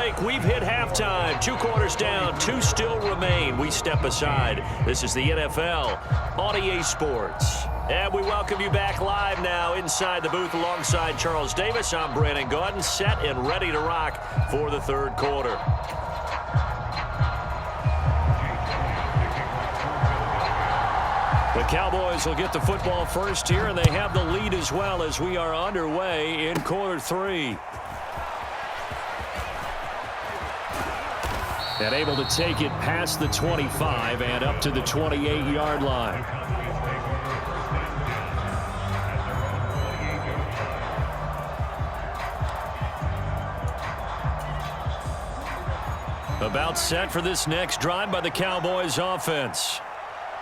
break. We've hit halftime. 2 quarters down. 2 still remain. We step aside. This is the NFL on EA Sports. And we welcome you back live now inside the booth alongside Charles Davis. I'm Brandon Gaudin, set and ready to rock for the third quarter. The Cowboys will get the football first here, and they have the lead as well as we are underway in quarter 3. And able to take it past the 25 and up to the 28-yard line. About set for this next drive by the Cowboys offense.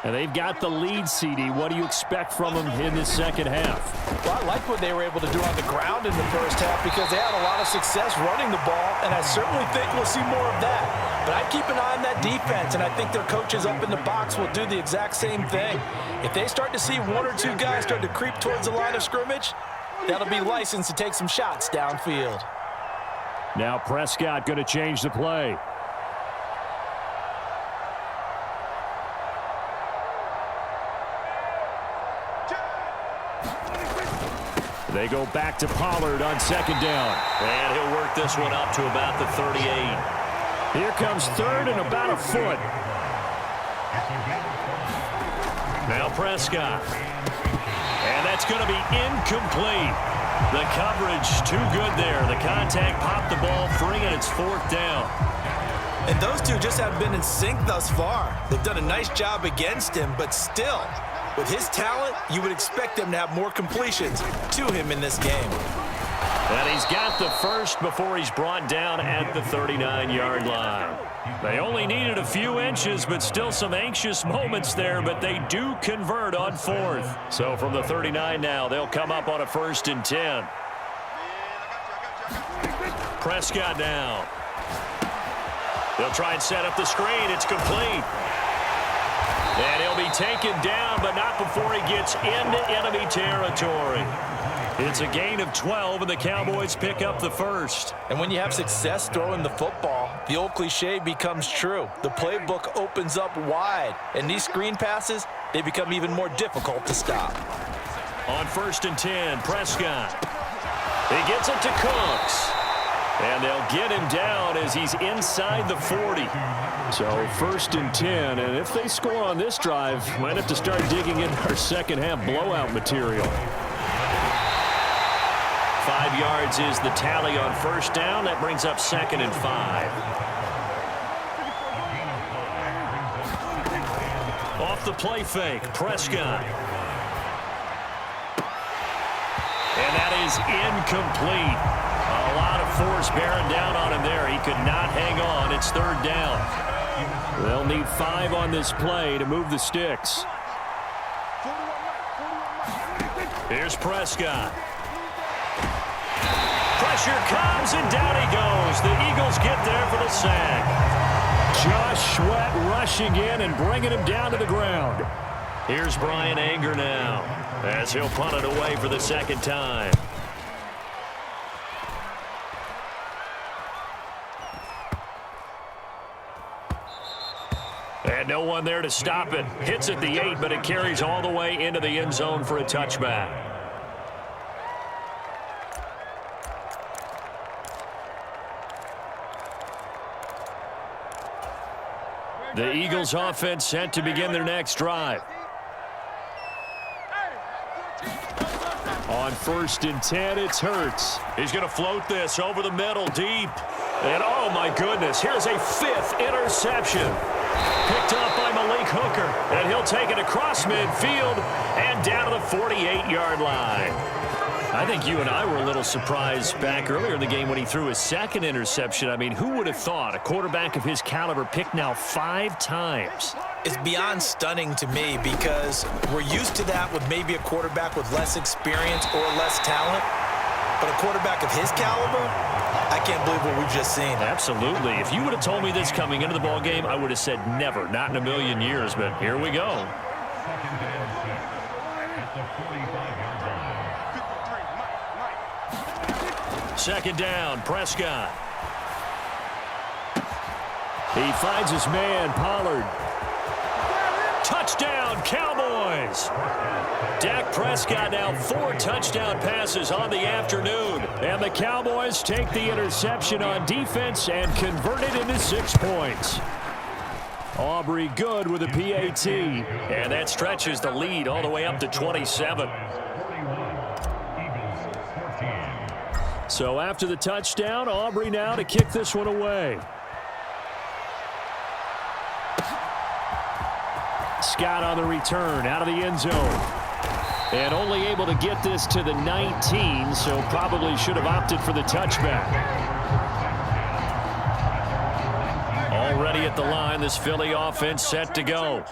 And they've got the lead, CD. What do you expect from them in this second half? Well, I like what they were able to do on the ground in the first half because they had a lot of success running the ball, and I certainly think we'll see more of that. But I'd keep an eye on that defense, and I think their coaches up in the box will do the exact same thing. If they start to see 1 or 2 guys start to creep towards the line of scrimmage, that'll be licensed to take some shots downfield. Now Prescott going to change the play. They go back to Pollard on second down. And he'll work this one up to about the 38. Here comes third and about a foot. Now Prescott. And that's going to be incomplete. The coverage too good there. The contact popped the ball free, and it's 4th down. And those two just have been in sync thus far. They've done a nice job against him, but still, with his talent, you would expect them to have more completions to him in this game. And he's got the first before he's brought down at the 39-yard line. They only needed a few inches, but still some anxious moments there, but they do convert on 4th. So from the 39 now, they'll come up on a 1st and 10. Prescott now. They'll try and set up the screen. It's complete. And he'll be taken down, but not before he gets into enemy territory. It's a gain of 12, and the Cowboys pick up the first. And when you have success throwing the football, the old cliche becomes true. The playbook opens up wide, and these screen passes, they become even more difficult to stop. On 1st and 10, Prescott. He gets it to Cooks. And they'll get him down as he's inside the 40. So 1st and 10, and if they score on this drive, might have to start digging in our second half blowout material. 5 yards is the tally on 1st down. That brings up 2nd and 5. Off the play fake, Prescott. And that is incomplete. A lot of force bearing down on him there. He could not hang on. It's 3rd down. They'll need 5 on this play to move the sticks. Here's Prescott. Pressure comes, and down he goes. The Eagles get there for the sack. Josh Sweat rushing in and bringing him down to the ground. Here's Brian Anger now as he'll punt it away for the 2nd time. And no one there to stop it. Hits at the 8, but it carries all the way into the end zone for a touchback. The Eagles offense set to begin their next drive. On 1st and 10, it's Hurts. He's going to float this over the middle deep. And oh my goodness, here's a 5th interception. Picked up by Malik Hooker, and he'll take it across midfield and down to the 48-yard line. I think you and I were a little surprised back earlier in the game when he threw his 2nd interception. I mean, who would have thought a quarterback of his caliber picked now 5 times? It's beyond stunning to me because we're used to that with maybe a quarterback with less experience or less talent. But a quarterback of his caliber, I can't believe what we've just seen. Absolutely. If you would have told me this coming into the ball game, I would have said never, not in a million years. But here we go. Second down, Prescott. He finds his man, Pollard. Touchdown, Cowboys! Dak Prescott now 4 touchdown passes on the afternoon. And the Cowboys take the interception on defense and convert it into 6 points. Aubrey good with a PAT. And that stretches the lead all the way up to 27. So after the touchdown, Aubrey now to kick this one away. Scott on the return out of the end zone. And only able to get this to the 19, so probably should have opted for the touchback. Already at the line, this Philly offense set to go.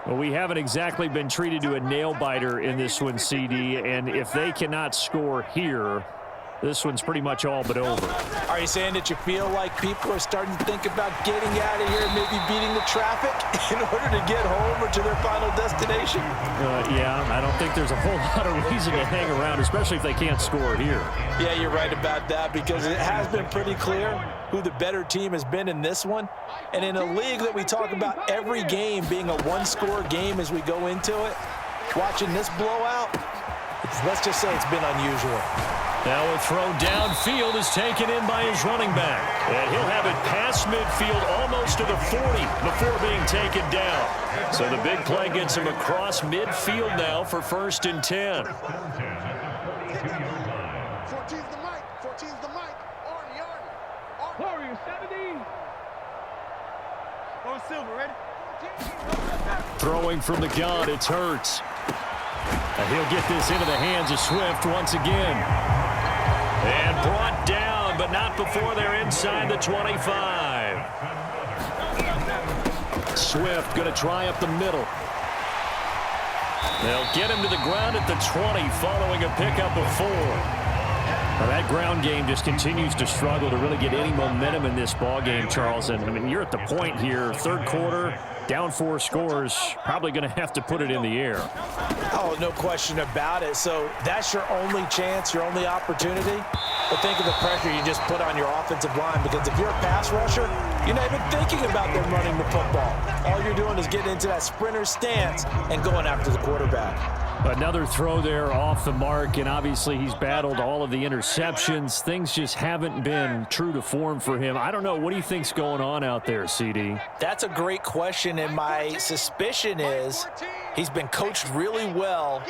Well, we haven't exactly been treated to a nail-biter in this one, CD, and if they cannot score here, this one's pretty much all but over. Are you saying that you feel like people are starting to think about getting out of here and maybe beating the traffic in order to get home or to their final destination? Yeah, I don't think there's a whole lot of reason to hang around, especially if they can't score here. Yeah, you're right about that because it has been pretty clear who the better team has been in this one. And in a league that we talk about every game being a one-score game as we go into it, watching this blowout, let's just say it's been unusual. Now a throw downfield is taken in by his running back. And he'll have it past midfield almost to the 40 before being taken down. So the big play gets him across midfield now for 1st and 10. 14's the mic. 14's the mic. Arnie. Warrior 70. Oh, Silver, ready? Throwing from the gun, it's Hurts. And he'll get this into the hands of Swift once again. And brought down, but not before they're inside the 25. Swift going to try up the middle. They'll get him to the ground at the 20 following a pickup of 4. Well, that ground game just continues to struggle to really get any momentum in this ball game, Charles. And I mean, you're at the point here, 3rd quarter, down 4 scores, probably going to have to put it in the air. Oh, no question about it. So that's your only chance, your only opportunity. But think of the pressure you just put on your offensive line, because if you're a pass rusher, you're not even thinking about them running the football. All you're doing is getting into that sprinter stance and going after the quarterback. Another throw there off the mark, and obviously he's battled all of the interceptions. Things just haven't been true to form for him. I don't know. What do you think's going on out there, CD? That's a great question, and my suspicion is he's been coached really well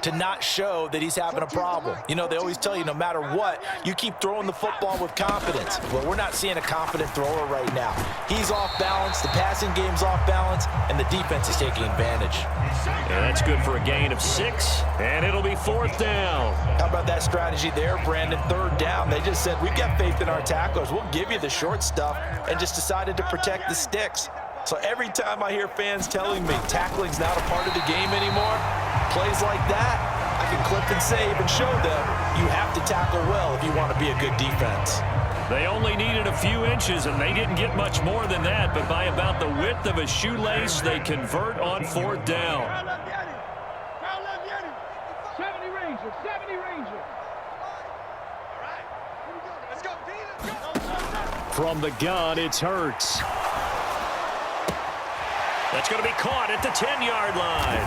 to not show that he's having a problem. You know, they always tell you no matter what, you keep throwing the football with confidence. Well, we're not seeing a confident thrower right now. He's off balance, the passing game's off balance, and the defense is taking advantage. Yeah, that's good for a gain of 6, and it'll be 4th down. How about that strategy there, Brandon? 3rd down. They just said, we've got faith in our tacklers. We'll give you the short stuff, and just decided to protect the sticks. So every time I hear fans telling me tackling's not a part of the game anymore, plays like that, I can clip and save and show them you have to tackle well if you want to be a good defense. They only needed a few inches, and they didn't get much more than that, but by about the width of a shoelace, they convert on 4th down. 70 Ranger, 70 Ranger. All right. Here we go. Let's go, D. Let's go. From the gun, it's Hurts. That's going to be caught at the 10-yard line.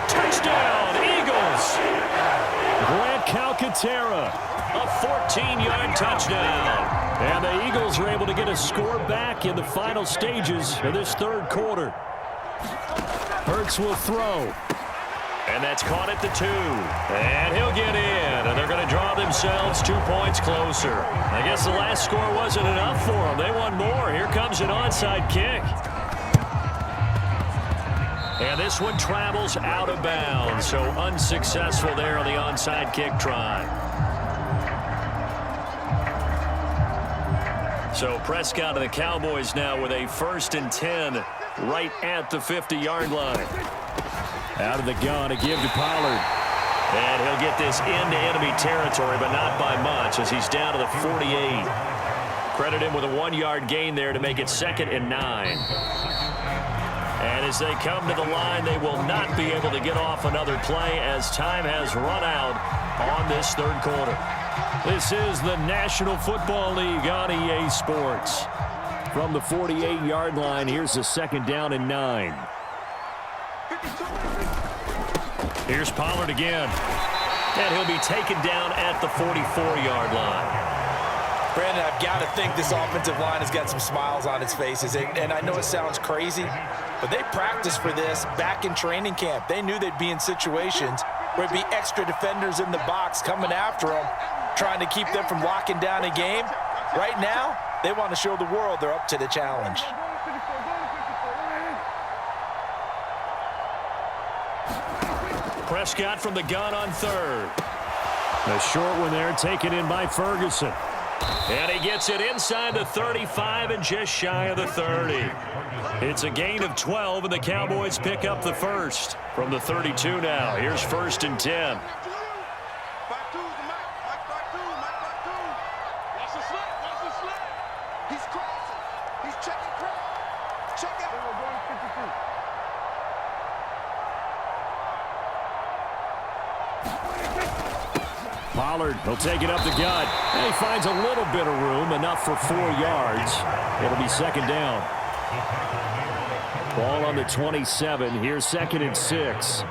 Touchdown, Eagles! Grant Calcaterra, a 14-yard touchdown. And the Eagles are able to get a score back in the final stages of this 3rd quarter. Hurts will throw. And that's caught at the 2. And he'll get in. And they're going to draw themselves 2 points closer. I guess the last score wasn't enough for them. They want more. Here comes an onside kick. And this one travels out of bounds. So unsuccessful there on the onside kick try. So Prescott and the Cowboys now with a 1st and 10 right at the 50-yard line. Out of the gun to give to Pollard. And he'll get this into enemy territory, but not by much as he's down to the 48. Credit him with a 1-yard gain there to make it 2nd and 9. And as they come to the line, they will not be able to get off another play as time has run out on this 3rd quarter. This is the National Football League on EA Sports. from the 48-yard line. Here's a 2nd down and 9. Here's Pollard again. And he'll be taken down at the 44-yard line. Brandon, I've got to think this offensive line has got some smiles on its faces. And I know it sounds crazy, but they practiced for this back in training camp. They knew they'd be in situations where there'd be extra defenders in the box coming after them, trying to keep them from locking down a game. Right now, they want to show the world they're up to the challenge. Prescott from the gun on 3rd. A short one there, taken in by Ferguson. And he gets it inside the 35 and just shy of the 30. It's a gain of 12, and the Cowboys pick up the first from the 32 now. Here's 1st and 10. Pollard, he'll take it up the gut. And he finds a little bit of room, enough for 4 yards. It'll be 2nd down. Ball on the 27. Here's 2nd and 6.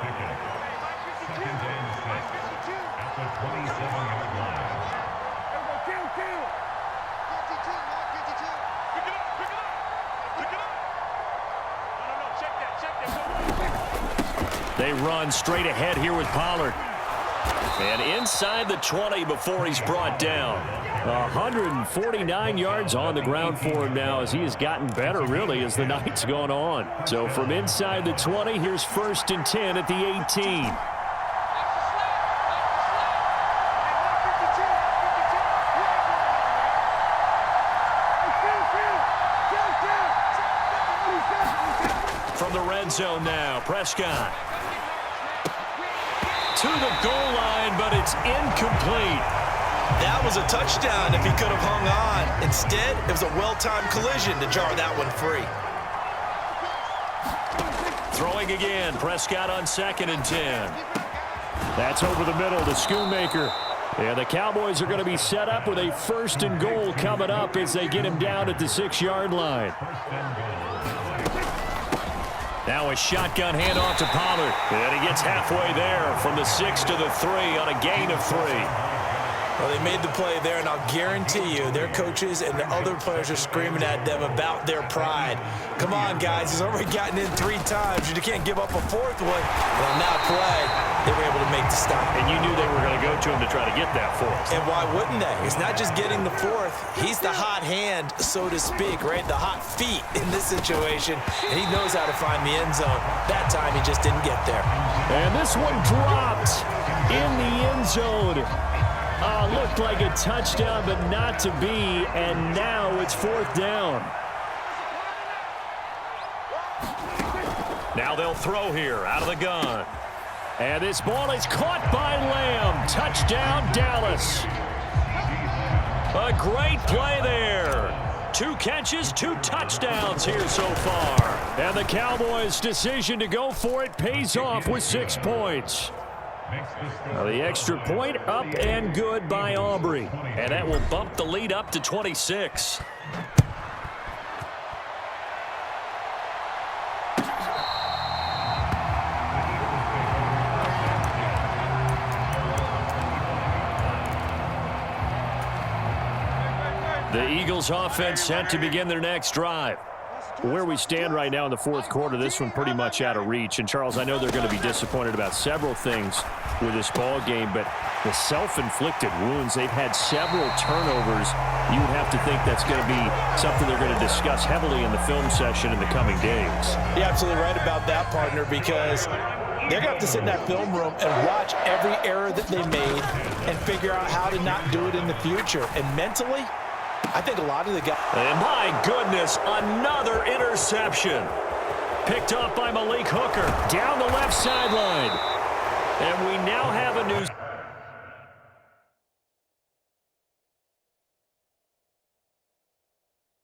They run straight ahead here with Pollard. And inside the 20 before he's brought down. 149 yards on the ground for him now as he has gotten better, really, as the night's gone on. So from inside the 20, here's 1st and 10 at the 18. From the red zone now, Prescott. To the goal line, but it's incomplete. That was a touchdown if he could have hung on. Instead, it was a well-timed collision to jar that one free. Throwing again, Prescott on 2nd and 10. That's over the middle to Schoonmaker. And the Cowboys are going to be set up with a 1st and goal coming up as they get him down at the 6-yard line. Now a shotgun handoff to Pollard. And he gets halfway there from the 6 to the 3 on a gain of 3. Well, they made the play there, and I'll guarantee you their coaches and the other players are screaming at them about their pride. Come on, guys. He's already gotten in 3 times. You can't give up a 4th one. But on that play, they were able to make the stop. And you knew they were going to go to him to try to get that 4th. And why wouldn't they? It's not just getting the 4th. He's the hot hand, so to speak, right? The hot feet in this situation. And he knows how to find the end zone. That time, he just didn't get there. And this one dropped in the end zone. Looked like a touchdown, but not to be. And now it's 4th down. Now they'll throw here out of the gun. And this ball is caught by Lamb. Touchdown, Dallas. A great play there. 2 catches, 2 touchdowns here so far. And the Cowboys' decision to go for it pays off with 6 points. Now the extra point up and good by Aubrey. And that will bump the lead up to 26. The Eagles offense set to begin their next drive. Where we stand right now in the 4th quarter, this one pretty much out of reach. And, Charles, I know they're going to be disappointed about several things with this ball game, but the self-inflicted wounds, they've had several turnovers. You would have to think that's going to be something they're going to discuss heavily in the film session in the coming days. You're absolutely right about that, partner, because they're going to have to sit in that film room and watch every error that they made and figure out how to not do it in the future. And mentally, I think a lot of the guys... And my goodness, another interception. Picked up by Malik Hooker down the left sideline. And we now have a new...